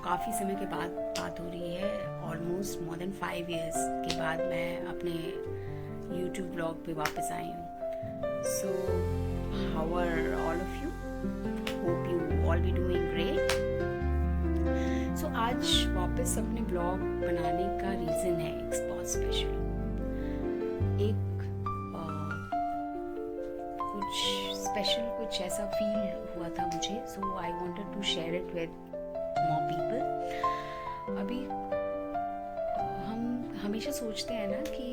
काफ़ी समय के बाद बात हो रही है। ऑलमोस्ट मोर देन 5 years के बाद मैं अपने YouTube ब्लॉग पे वापस आई हूँ। So how are all of you? Hope you all be doing great. So आज वापस अपने ब्लॉग बनाने का रीज़न है एक बहुत स्पेशल। एक कुछ ऐसा फील हुआ था मुझे, so I wanted to share it with more people. अभी हम हमेशा सोचते हैं ना कि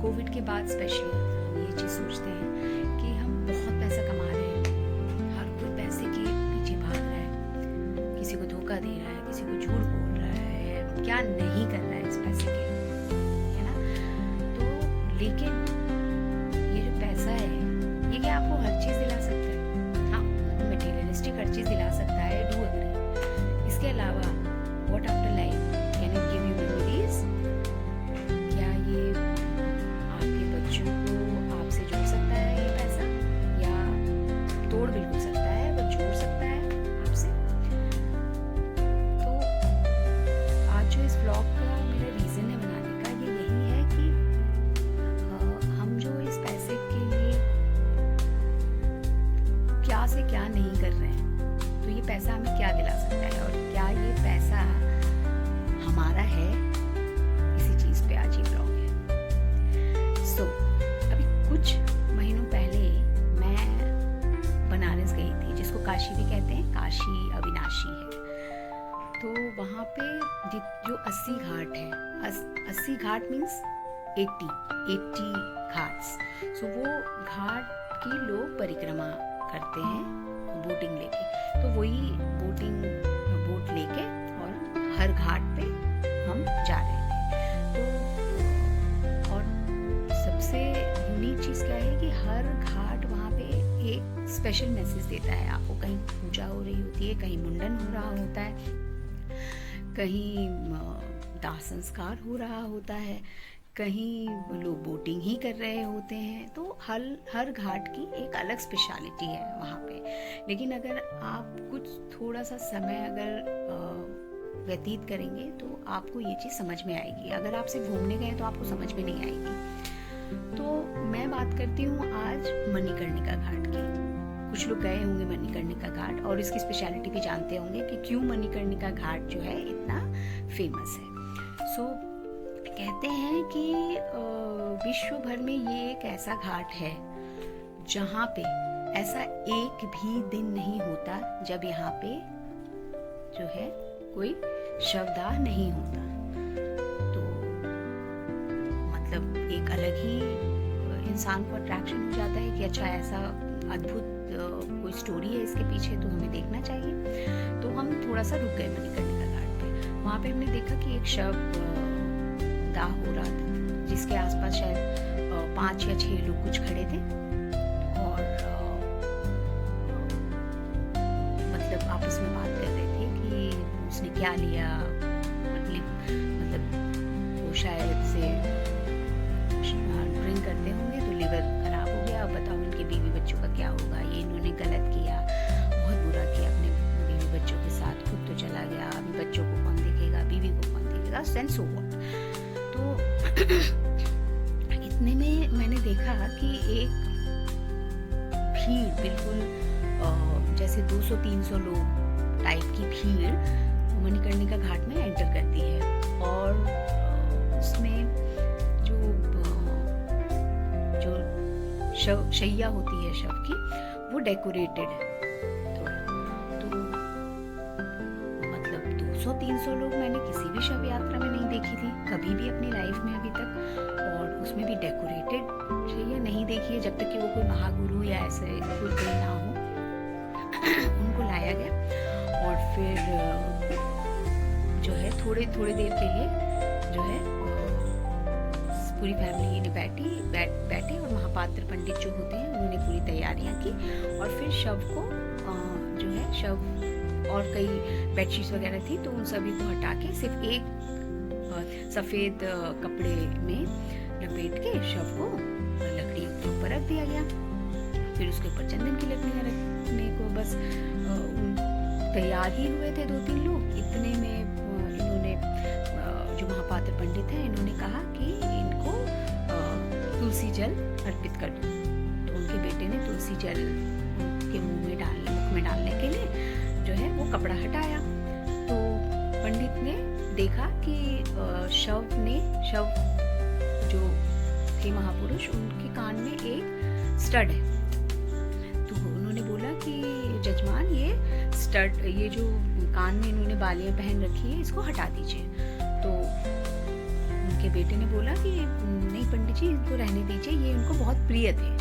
कोविड के बाद स्पेशली हम ये चीज़ सोचते हैं कि हम बहुत पैसा कमा रहे हैं, हर कोई पैसे के पीछे भाग रहा है, किसी को धोखा दे रहा है, किसी को झूठ बोल रहा है, क्या नहीं कर रहा है इस पैसे के, है ना। तो लेकिन ये जो पैसा है ये क्या आपको हर चीज़ दिला सकता है? हाँ, मटेरियलिस्टिक हर चीज़ दिला सकता है, डू एग्री। इसके अलावा what after life? Can it give you memories? क्या ये आपके बच्चों को आपसे जोड़ सकता है ये पैसा, या तोड़ बिल्कुल सकता है, वो जोड़ सकता है आपसे? तो आज जो इस ब्लॉग का मेरा रीज़न है बनाने का, ये यही है कि हम जो इस पैसे के लिए क्या से क्या नहीं कर रहे हैं, तो ये पैसा हमें क्या दिला सकता है और क्या ये पैसा हमारा है, इसी चीज़ पे आज ये ब्लॉग है। सो अभी कुछ महीनों पहले मैं बनारस गई थी, जिसको काशी भी कहते हैं, काशी अविनाशी है। तो वहाँ पे जो 80 घाट है, 80 घाट मीन्स 80 घाट्स। सो वो घाट की लोग परिक्रमा करते हैं बोटिंग लेके। तो वही बोट लेके और हर घाट पे हम जा रहे थे। तो और सबसे यूनिक चीज़ क्या है कि हर घाट वहाँ पे एक स्पेशल मैसेज देता है आपको। कहीं पूजा हो रही होती है, कहीं मुंडन हो रहा होता है, कहीं दाह संस्कार हो रहा होता है, कहीं लोग बोटिंग ही कर रहे होते हैं। तो हर घाट की एक अलग स्पेशलिटी है वहाँ पे। लेकिन अगर आप कुछ थोड़ा सा समय अगर व्यतीत करेंगे तो आपको ये चीज़ समझ में आएगी। अगर आप सिर्फ घूमने गए तो आपको समझ में नहीं आएगी। तो मैं बात करती हूँ आज मणिकर्णिका घाट की। कुछ लोग गए होंगे मणिकर्णिका घाट और इसकी स्पेशलिटी भी जानते होंगे कि क्यों मणिकर्णिका घाट जो है इतना फेमस है। सो कहते हैं कि विश्व भर में ये एक ऐसा घाट है जहाँ पे ऐसा एक भी दिन नहीं होता जब यहाँ पे जो है कोई शवदाह नहीं होता। तो मतलब एक अलग ही इंसान को अट्रैक्शन हो जाता है कि अच्छा, ऐसा अद्भुत कोई स्टोरी है इसके पीछे, तो हमें देखना चाहिए। तो हम थोड़ा सा रुक गए मणिकर्णिका घाट पे। वहाँ पे हमने देखा कि एक शव दाह हो रहा था, जिसके आसपास शायद 5 या 6 लोग कुछ खड़े थे और मतलब आपस में बात कर रहे थे कि उसने क्या लिया। मतलब वो शायद से ड्रिंक करते होंगे तो लिवर खराब हो गया। अब बताओ इनके बीवी बच्चों का क्या होगा, ये इन्होंने गलत किया, बहुत बुरा किया अपने बीवी बच्चों के साथ, खुद तो चला गया, अभी बच्चों को कौन देखेगा, बीवी को कौन देखेगा, सेंस हुआ। तो इतने में मैंने देखा कि एक भीड़ बिल्कुल जैसे 200-300 लोग टाइप की भीड़ मणिकर्णिका घाट में एंटर करती है। और उसमें जो शैया होती है शव की, वो डेकोरेटेड है। तो मतलब 200-300 लोग मैंने किसी भी शव यात्रा में नहीं देखी थी कभी भी अपनी लाइफ में अभी तक। और उसमें भी डेकोरेटेड शैया नहीं देखी है, जब तक कि वो कोई महागुरु या ऐसे कोई ना हो। उनको लाया गया और फिर जो है थोड़ी देर के लिए जो है पूरी फैमिली ने बैठे और महापात्र पंडित जो होते हैं उन्होंने पूरी तैयारियां की। और फिर शव को जो है शव और कई बेडशीट्स वगैरह थी, तो उन सभी को हटा के सिर्फ एक सफ़ेद कपड़े में लपेट के शव को लकड़ी के ऊपर रख दिया गया। फिर उसके ऊपर चंदन की लकड़ियाँ रखने को बस तैयार ही हुए थे 2-3 लोग, इतने में इन्होंने जो महापात्र पंडित हैं इन्होंने कहा कि इनको तुलसी जल अर्पित कर दो। तो उनके बेटे ने तुलसी जल उनके मुख में डालने के लिए जो है वो कपड़ा हटाया। तो पंडित ने देखा कि शव जो थे महापुरुष, उनके कान में एक स्टड है। तो उन्होंने बोला कि जजमान, ये स्टड, ये जो कान में इन्होंने बालियां पहन रखी है, इसको हटा दीजिए। तो उनके बेटे ने बोला कि नहीं पंडित जी, इनको रहने दीजिए, ये उनको बहुत प्रिय थे।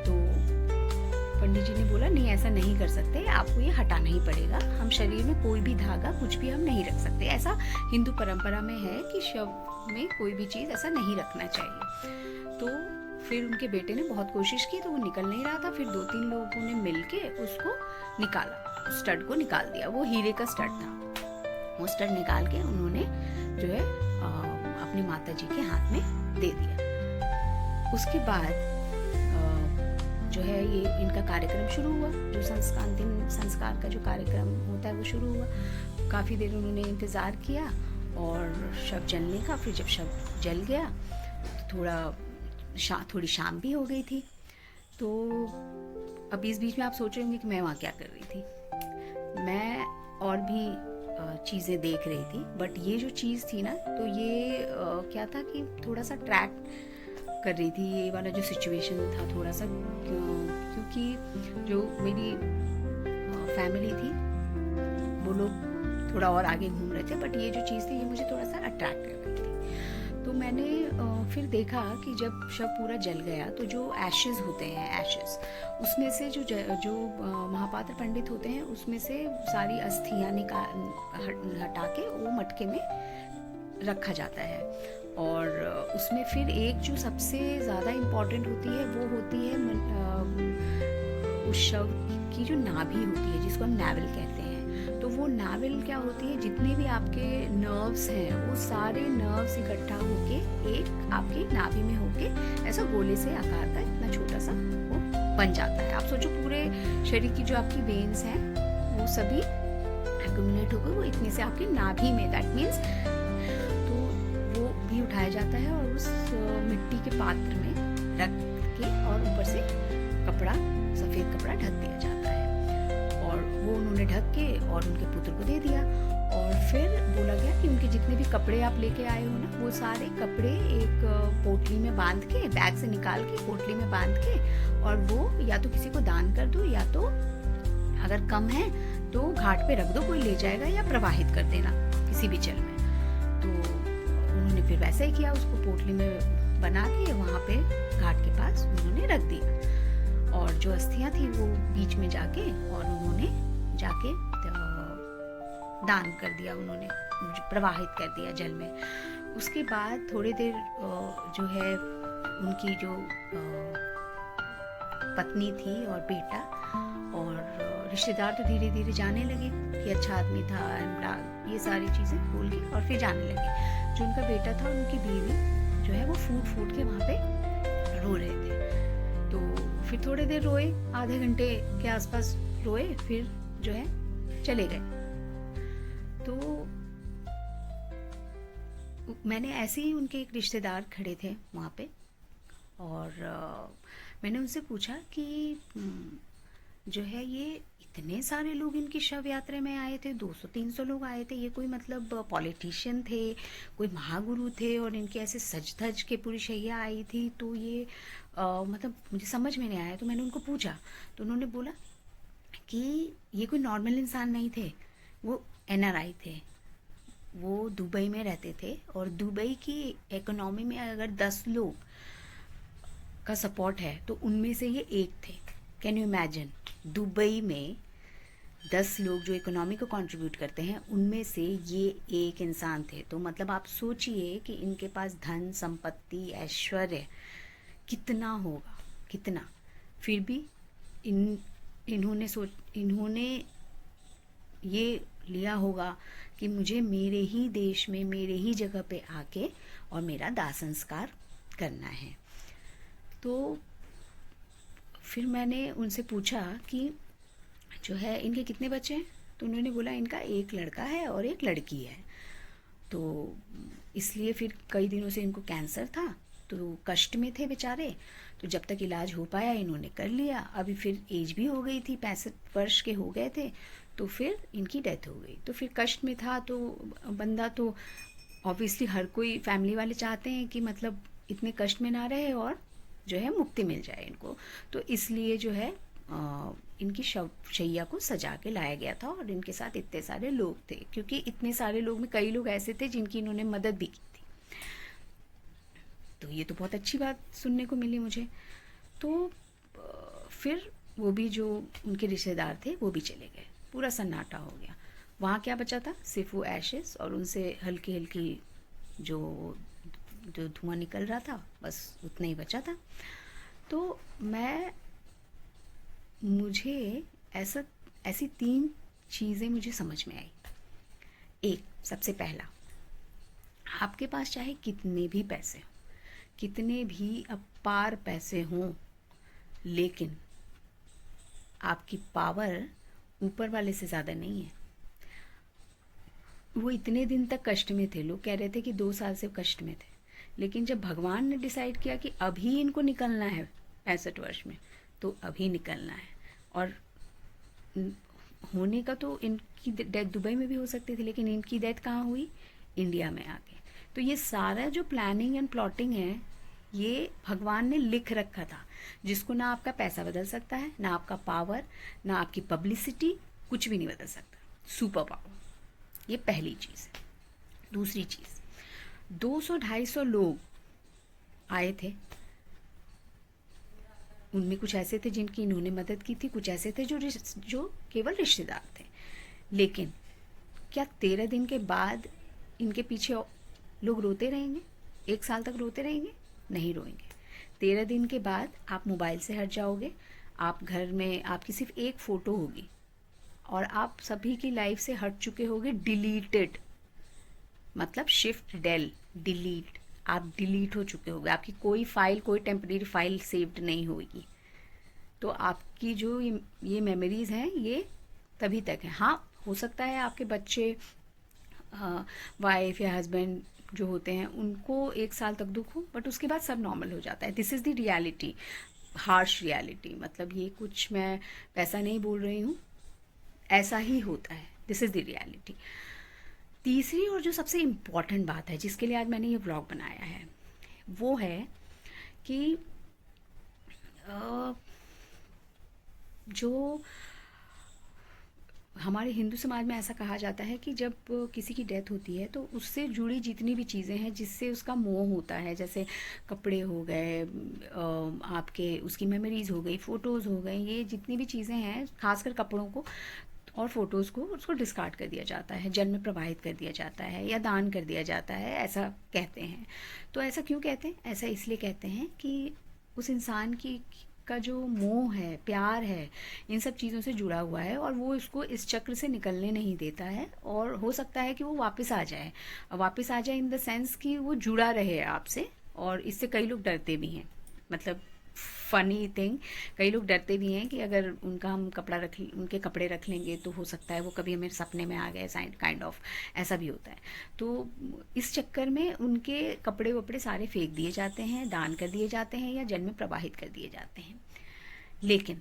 तो पंडित जी ने बोला नहीं, ऐसा नहीं कर सकते, आपको ये हटाना ही पड़ेगा। हम शरीर में कोई भी धागा, कुछ भी हम नहीं रख सकते। ऐसा हिंदू परंपरा में है कि शव में कोई भी चीज़ ऐसा नहीं रखना चाहिए। तो फिर उनके बेटे ने बहुत कोशिश की, तो वो निकल नहीं रहा था। फिर 2-3 लोगों ने मिलके उसको निकाला, स्टड को निकाल दिया। वो हीरे का स्टड था। वो स्टड निकाल के उन्होंने जो है अपनी माता जी के हाथ में दे दिया। उसके बाद जो है ये इनका कार्यक्रम शुरू हुआ। जो संस्कार का जो कार्यक्रम होता है वो शुरू हुआ। काफ़ी देर उन्होंने इंतज़ार किया और शव जलने का। फिर जब शव जल गया तो थोड़ी शाम भी हो गई थी। तो अब इस बीच में आप सोच रहे होंगे कि मैं वहाँ क्या कर रही थी। मैं और भी चीज़ें देख रही थी, बट ये जो चीज़ थी ना, तो ये क्या था कि थोड़ा सा ट्रैक कर रही थी ये वाला जो सिचुएशन था, थोड़ा सा, क्योंकि जो मेरी फैमिली थी वो लोग थोड़ा और आगे घूम रहे थे, बट ये जो चीज़ थी ये मुझे थोड़ा सा अट्रैक्ट कर रही थी। तो मैंने फिर देखा कि जब शव पूरा जल गया तो जो एशेस होते हैं, उसमें से जो महापात्र पंडित होते हैं उसमें से सारी अस्थियाँ हटा के वो मटके में रखा जाता है। और उसमें फिर एक जो सबसे ज़्यादा इम्पॉर्टेंट होती है वो होती है उस शव की जो नाभि होती है, जिसको हम नावल कहते हैं। तो वो नावल क्या होती है, जितने भी आपके नर्व्स हैं वो सारे नर्व्स इकट्ठा होके एक आपकी नाभि में होके ऐसा गोले से आकार का इतना छोटा सा वो बन जाता है। आप सोचो पूरे शरीर की जो आपकी वेन्स हैं वो सभी एक्यूमुलेट होकर वो इतने से आपकी नाभि में, दैट मीन्स भी उठाया जाता है और उस मिट्टी के पात्र में रख के और ऊपर से सफेद कपड़ा ढक दिया जाता है। और वो उन्होंने ढक के और उनके पुत्र को दे दिया। और फिर बोला गया कि उनके जितने भी कपड़े आप लेके आए हो ना, वो सारे कपड़े एक पोटली में बांध के, बैग से निकाल के पोटली में बांध के, और वो या तो किसी को दान कर दो, या तो अगर कम है तो घाट पे रख दो, कोई ले जाएगा, या प्रवाहित कर देना किसी भी जल में। तो उन्होंने फिर वैसा ही किया, उसको पोटली में बना के वहाँ पे घाट के पास उन्होंने रख दिया। और जो अस्थियाँ थी वो बीच में जाके और उन्होंने जाके दान कर दिया, उन्होंने प्रवाहित कर दिया जल में। उसके बाद थोड़ी देर जो है उनकी जो पत्नी थी और बेटा और रिश्तेदार तो धीरे धीरे जाने लगे कि अच्छा आदमी था, ये सारी चीज़ें बोल के, और फिर जाने लगे। जो उनका बेटा था, उनकी बीवी जो है वो फूट के वहाँ पे रो रहे थे। तो फिर थोड़ी देर रोए, आधे घंटे के आसपास रोए, फिर जो है चले गए। तो मैंने ऐसे ही, उनके एक रिश्तेदार खड़े थे वहाँ पे, और मैंने उनसे पूछा कि जो है ये इतने सारे लोग इनकी शव यात्रा में आए थे, 200-300 लोग आए थे, ये कोई मतलब पॉलिटिशियन थे, कोई महागुरु थे, और इनके ऐसे सज धज के पूरी शैया आई थी, तो ये मतलब मुझे समझ में नहीं आया। तो मैंने उनको पूछा, तो उन्होंने बोला कि ये कोई नॉर्मल इंसान नहीं थे, वो NRI थे, वो दुबई में रहते थे, और दुबई की इकोनॉमी में अगर 10 लोग का सपोर्ट है तो उनमें से ये एक थे। कैन यू इमेजिन, दुबई में 10 लोग जो इकोनॉमी को कंट्रीब्यूट करते हैं उनमें से ये एक इंसान थे। तो मतलब आप सोचिए कि इनके पास धन संपत्ति ऐश्वर्य कितना होगा, कितना। फिर भी इन्होंने ये लिया होगा कि मुझे मेरे ही देश में, मेरे ही जगह पे आके और मेरा दाह संस्कार करना है। तो फिर मैंने उनसे पूछा कि जो है इनके कितने बच्चे हैं, तो उन्होंने बोला इनका एक लड़का है और एक लड़की है, तो इसलिए फिर कई दिनों से इनको कैंसर था, तो कष्ट में थे बेचारे। तो जब तक इलाज हो पाया इन्होंने कर लिया। अभी फिर एज भी हो गई थी, 65 वर्ष के हो गए थे, तो फिर इनकी डेथ हो गई। तो फिर कष्ट में था तो बंदा, तो ऑब्वियसली हर कोई फैमिली वाले चाहते हैं कि मतलब इतने कष्ट में ना रहे और जो है मुक्ति मिल जाए इनको। तो इसलिए जो है इनकी शैया को सजा के लाया गया था, और इनके साथ इतने सारे लोग थे, क्योंकि इतने सारे लोग में कई लोग ऐसे थे जिनकी इन्होंने मदद भी की थी। तो ये तो बहुत अच्छी बात सुनने को मिली मुझे। तो फिर वो भी जो उनके रिश्तेदार थे वो भी चले गए, पूरा सन्नाटा हो गया। वहाँ क्या बचा था, सिर्फ वो एशेस और उनसे हल्की हल्की जो जो धुआं निकल रहा था, बस उतना ही बचा था। तो मुझे ऐसी 3 चीज़ें मुझे समझ में आई। एक, सबसे पहला, आपके पास चाहे कितने भी पैसे हों, कितने भी अपार पैसे हों, लेकिन आपकी पावर ऊपर वाले से ज़्यादा नहीं है। वो इतने दिन तक कष्ट में थे, लोग कह रहे थे कि 2 साल से कष्ट में थे, लेकिन जब भगवान ने डिसाइड किया कि अभी इनको निकलना है 65 वर्ष में, तो अभी निकलना है। और होने का तो इनकी डेथ दुबई में भी हो सकती थी, लेकिन इनकी डेथ कहाँ हुई, इंडिया में आके। तो ये सारा जो प्लानिंग एंड प्लॉटिंग है, ये भगवान ने लिख रखा था, जिसको ना आपका पैसा बदल सकता है, ना आपका पावर, ना आपकी पब्लिसिटी, कुछ भी नहीं बदल सकता। सुपर पावर, ये पहली चीज़ है। दूसरी चीज़, 200-250 लोग आए थे, उनमें कुछ ऐसे थे जिनकी इन्होंने मदद की थी, कुछ ऐसे थे जो केवल रिश्तेदार थे। लेकिन क्या 13 दिन के बाद इनके पीछे लोग रोते रहेंगे? 1 साल तक रोते रहेंगे? नहीं रोएंगे। 13 दिन के बाद आप मोबाइल से हट जाओगे, आप घर में आपकी सिर्फ एक फ़ोटो होगी और आप सभी की लाइफ से हट चुके होगे, डिलीटेड, मतलब शिफ्ट डेल डिलीट, आप डिलीट हो चुके होगे, आपकी कोई फाइल, कोई टेम्परेरी फाइल सेव्ड नहीं होगी। तो आपकी जो ये मेमोरीज़ हैं, ये तभी तक है। हाँ, हो सकता है आपके बच्चे, वाइफ या हस्बैंड जो होते हैं, उनको 1 साल तक दुख हो, बट उसके बाद सब नॉर्मल हो जाता है। This is the reality, harsh reality. मतलब ये कुछ मैं वैसा नहीं बोल रही हूँ, ऐसा ही होता है, दिस इज़ द रियलिटी। तीसरी और जो सबसे इम्पॉर्टेंट बात है, जिसके लिए आज मैंने ये व्लॉग बनाया है, वो है कि जो हमारे हिंदू समाज में ऐसा कहा जाता है कि जब किसी की डेथ होती है तो उससे जुड़ी जितनी भी चीज़ें हैं जिससे उसका मोह होता है, जैसे कपड़े हो गए, आपके उसकी मेमोरीज़ हो गई, फ़ोटोज़ हो गई, ये जितनी भी चीज़ें हैं, खासकर कपड़ों को और फ़ोटोज़ को, उसको डिस्कार्ड कर दिया जाता है, जल में प्रवाहित कर दिया जाता है या दान कर दिया जाता है, ऐसा कहते हैं। तो ऐसा क्यों कहते हैं? ऐसा इसलिए कहते हैं कि उस इंसान की का जो मोह है, प्यार है, इन सब चीज़ों से जुड़ा हुआ है और वो इसको इस चक्र से निकलने नहीं देता है। और हो सकता है कि वो वापस आ जाए, वापस आ जाए इन द सेंस कि वो जुड़ा रहे आपसे। और इससे कई लोग डरते भी हैं, मतलब फ़नी थिंग, कई लोग डरते भी हैं कि अगर उनके कपड़े रख लेंगे तो हो सकता है वो कभी हमें सपने में आ गए, काइंड ऑफ ऐसा भी होता है। तो इस चक्कर में उनके कपड़े वपड़े सारे फेंक दिए जाते हैं, दान कर दिए जाते हैं या जल में प्रवाहित कर दिए जाते हैं। लेकिन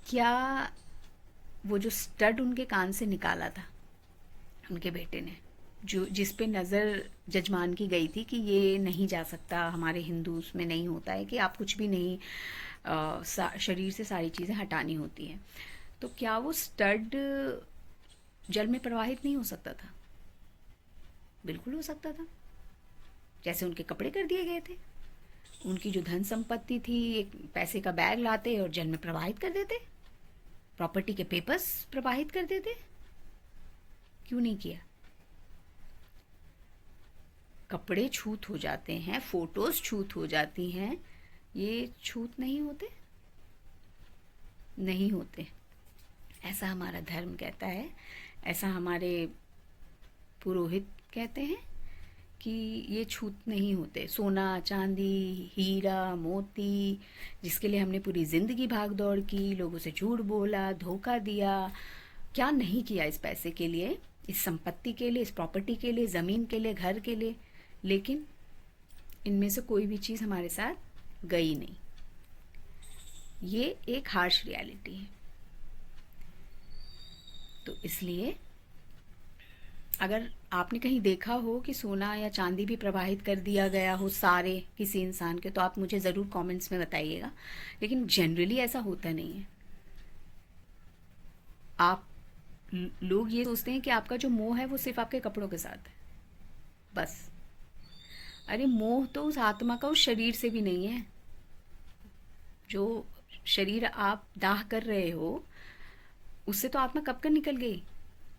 क्या वो जो स्टड उनके कान से निकाला था उनके बेटे ने, जो जिस पे नज़र जजमान की गई थी कि ये नहीं जा सकता, हमारे हिंदूज में नहीं होता है कि आप कुछ भी नहीं, शरीर से सारी चीज़ें हटानी होती हैं, तो क्या वो स्टड जल में प्रवाहित नहीं हो सकता था? बिल्कुल हो सकता था। जैसे उनके कपड़े कर दिए गए थे, उनकी जो धन संपत्ति थी, एक पैसे का बैग लाते और जल में प्रवाहित कर देते, प्रॉपर्टी के पेपर्स प्रवाहित कर देते। क्यों नहीं किया? कपड़े छूत हो जाते हैं, फोटोज़ छूत हो जाती हैं, ये छूत नहीं होते? नहीं होते। ऐसा हमारा धर्म कहता है, ऐसा हमारे पुरोहित कहते हैं कि ये छूत नहीं होते। सोना, चांदी, हीरा, मोती, जिसके लिए हमने पूरी ज़िंदगी भाग दौड़ की, लोगों से झूठ बोला, धोखा दिया, क्या नहीं किया इस पैसे के लिए, इस संपत्ति के लिए, इस प्रॉपर्टी के लिए, ज़मीन के लिए, घर के लिए, लेकिन इनमें से कोई भी चीज़ हमारे साथ गई नहीं। ये एक हार्श रियलिटी है। तो इसलिए अगर आपने कहीं देखा हो कि सोना या चांदी भी प्रवाहित कर दिया गया हो सारे किसी इंसान के, तो आप मुझे ज़रूर कमेंट्स में बताइएगा, लेकिन जनरली ऐसा होता नहीं है। आप लोग ये सोचते हैं कि आपका जो मोह है वो सिर्फ आपके कपड़ों के साथ है, बस। अरे मोह तो उस आत्मा का उस शरीर से भी नहीं है। जो शरीर आप दाह कर रहे हो उससे तो आत्मा कब का निकल गई।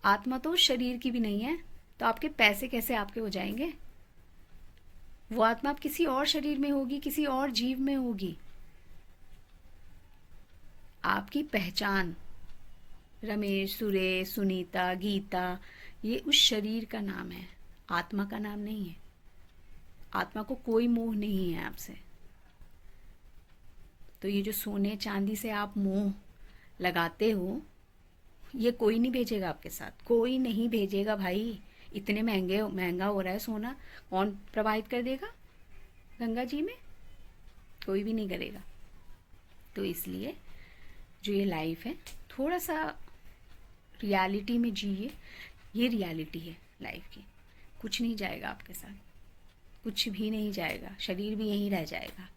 आत्मा तो उस शरीर की भी नहीं है, तो आपके पैसे कैसे आपके हो जाएंगे? वो आत्मा आप किसी और शरीर में होगी, किसी और जीव में होगी। आपकी पहचान रमेश, सुरेश, सुनीता, गीता, ये उस शरीर का नाम है, आत्मा का नाम नहीं है। आत्मा को कोई मोह नहीं है आपसे। तो ये जो सोने चांदी से आप मोह लगाते हो, ये कोई नहीं भेजेगा आपके साथ, कोई नहीं भेजेगा भाई। इतने महंगा हो रहा है सोना, कौन प्रवाहित कर देगा गंगा जी में? कोई भी नहीं करेगा। तो इसलिए जो ये लाइफ है, थोड़ा सा रियलिटी में जिए। ये रियलिटी है लाइफ की। कुछ नहीं जाएगा आपके साथ, कुछ भी नहीं जाएगा, शरीर भी यहीं रह जाएगा।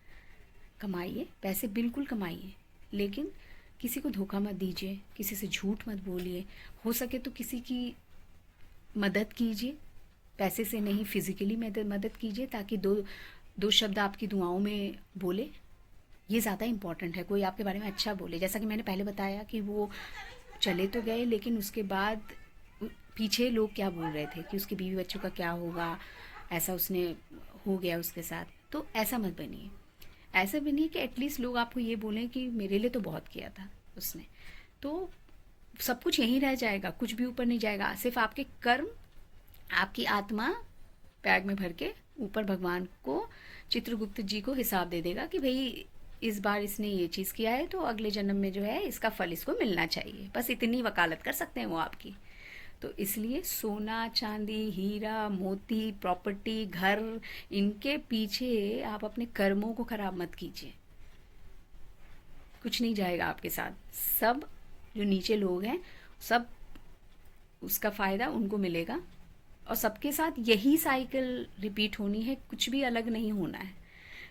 कमाइए, पैसे बिल्कुल कमाइए, लेकिन किसी को धोखा मत दीजिए, किसी से झूठ मत बोलिए। हो सके तो किसी की मदद कीजिए, पैसे से नहीं, फिज़िकली मदद कीजिए, ताकि दो शब्द आपकी दुआओं में बोले। ये ज़्यादा इम्पॉर्टेंट है, कोई आपके बारे में अच्छा बोले। जैसा कि मैंने पहले बताया कि वो चले तो गए, लेकिन उसके बाद पीछे लोग क्या बोल रहे थे कि उसके बीवी बच्चों का क्या होगा, ऐसा उसने हो गया उसके साथ। तो ऐसा मत बनिए। ऐसा बनिए कि एटलीस्ट लोग आपको ये बोलें कि मेरे लिए तो बहुत किया था उसने। तो सब कुछ यहीं रह जाएगा, कुछ भी ऊपर नहीं जाएगा। सिर्फ आपके कर्म, आपकी आत्मा बैग में भर के ऊपर भगवान को, चित्रगुप्त जी को हिसाब दे देगा कि भाई इस बार इसने ये चीज़ किया है, तो अगले जन्म में जो है इसका फल इसको मिलना चाहिए। बस इतनी वकालत कर सकते हैं वो आपकी। तो इसलिए सोना, चांदी, हीरा, मोती, प्रॉपर्टी, घर, इनके पीछे आप अपने कर्मों को खराब मत कीजिए। कुछ नहीं जाएगा आपके साथ। सब जो नीचे लोग हैं, सब उसका फ़ायदा उनको मिलेगा, और सबके साथ यही साइकिल रिपीट होनी है, कुछ भी अलग नहीं होना है।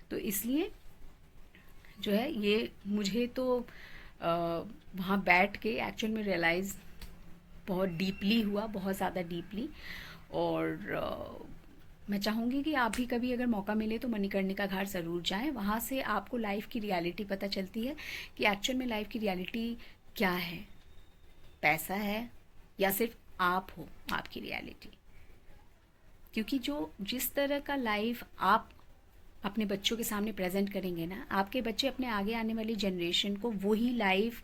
तो इसलिए जो है ये मुझे तो वहाँ बैठ के एक्चुअल में रियलाइज़ बहुत डीपली हुआ, बहुत ज़्यादा डीपली। और मैं चाहूँगी कि आप भी कभी अगर मौका मिले तो मणिकर्णिका घाट ज़रूर जाएं। वहाँ से आपको लाइफ की रियलिटी पता चलती है कि एक्चुअल में लाइफ की रियलिटी क्या है। पैसा है या सिर्फ आप हो आपकी रियलिटी। क्योंकि जिस तरह का लाइफ आप अपने बच्चों के सामने प्रेजेंट करेंगे ना, आपके बच्चे अपने आगे आने वाली जनरेशन को वही लाइफ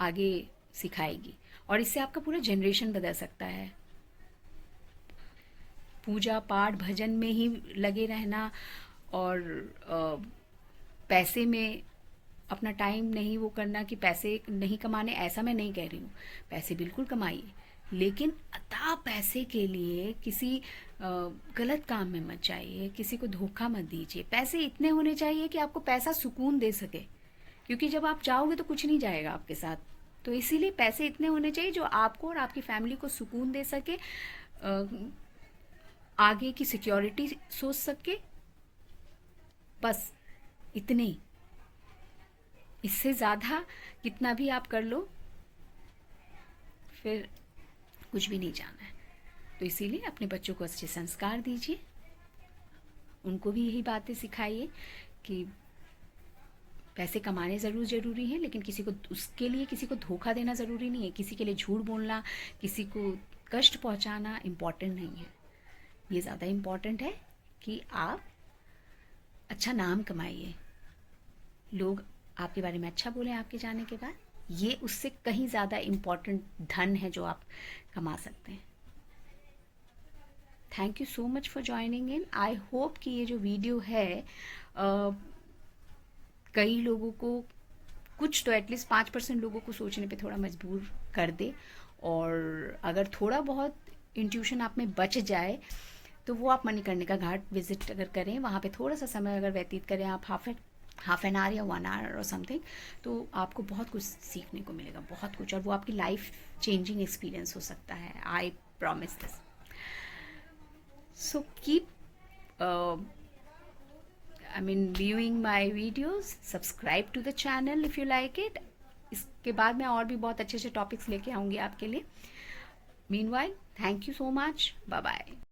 आगे सिखाएगी, और इससे आपका पूरा जनरेशन बदल सकता है। पूजा पाठ भजन में ही लगे रहना और पैसे में अपना टाइम नहीं वो करना कि पैसे नहीं कमाने, ऐसा मैं नहीं कह रही हूँ। पैसे बिल्कुल कमाइए, लेकिन अथाह पैसे के लिए किसी गलत काम में मत जाइए, किसी को धोखा मत दीजिए। पैसे इतने होने चाहिए कि आपको पैसा सुकून दे सके, क्योंकि जब आप जाओगे तो कुछ नहीं जाएगा आपके साथ। तो इसीलिए पैसे इतने होने चाहिए जो आपको और आपकी फैमिली को सुकून दे सके, आगे की सिक्योरिटी सोच सके, बस इतने ही। इससे ज़्यादा कितना भी आप कर लो फिर कुछ भी नहीं जाना है। तो इसीलिए अपने बच्चों को अच्छे संस्कार दीजिए, उनको भी यही बातें सिखाइए कि पैसे कमाने ज़रूरी हैं, लेकिन उसके लिए किसी को धोखा देना ज़रूरी नहीं है। किसी के लिए झूठ बोलना, किसी को कष्ट पहुंचाना इम्पॉर्टेंट नहीं है। ये ज़्यादा इम्पॉर्टेंट है कि आप अच्छा नाम कमाइए, लोग आपके बारे में अच्छा बोलें आपके जाने के बाद। ये उससे कहीं ज़्यादा इम्पॉर्टेंट धन है जो आप कमा सकते हैं। Thank you so much for joining in. I hope कि ये जो वीडियो है कई लोगों को, कुछ तो एटलीस्ट 5% लोगों को सोचने पे थोड़ा मजबूर कर दे, और अगर थोड़ा बहुत इंट्यूशन आप में बच जाए तो वो आप मणिकर्णिका घाट विजिट अगर करें, वहाँ पे थोड़ा सा समय अगर व्यतीत करें आप, हाफ एन आवर या 1 आवर और समथिंग, तो आपको बहुत कुछ सीखने को मिलेगा, बहुत कुछ, और वो आपकी लाइफ चेंजिंग एक्सपीरियंस हो सकता है। I promise this. So keep viewing my videos, subscribe to the channel if you like it। इसके बाद मैं और भी बहुत अच्छे अच्छे टॉपिक्स लेके आऊँगी आपके लिए। Meanwhile, thank you so much, bye bye।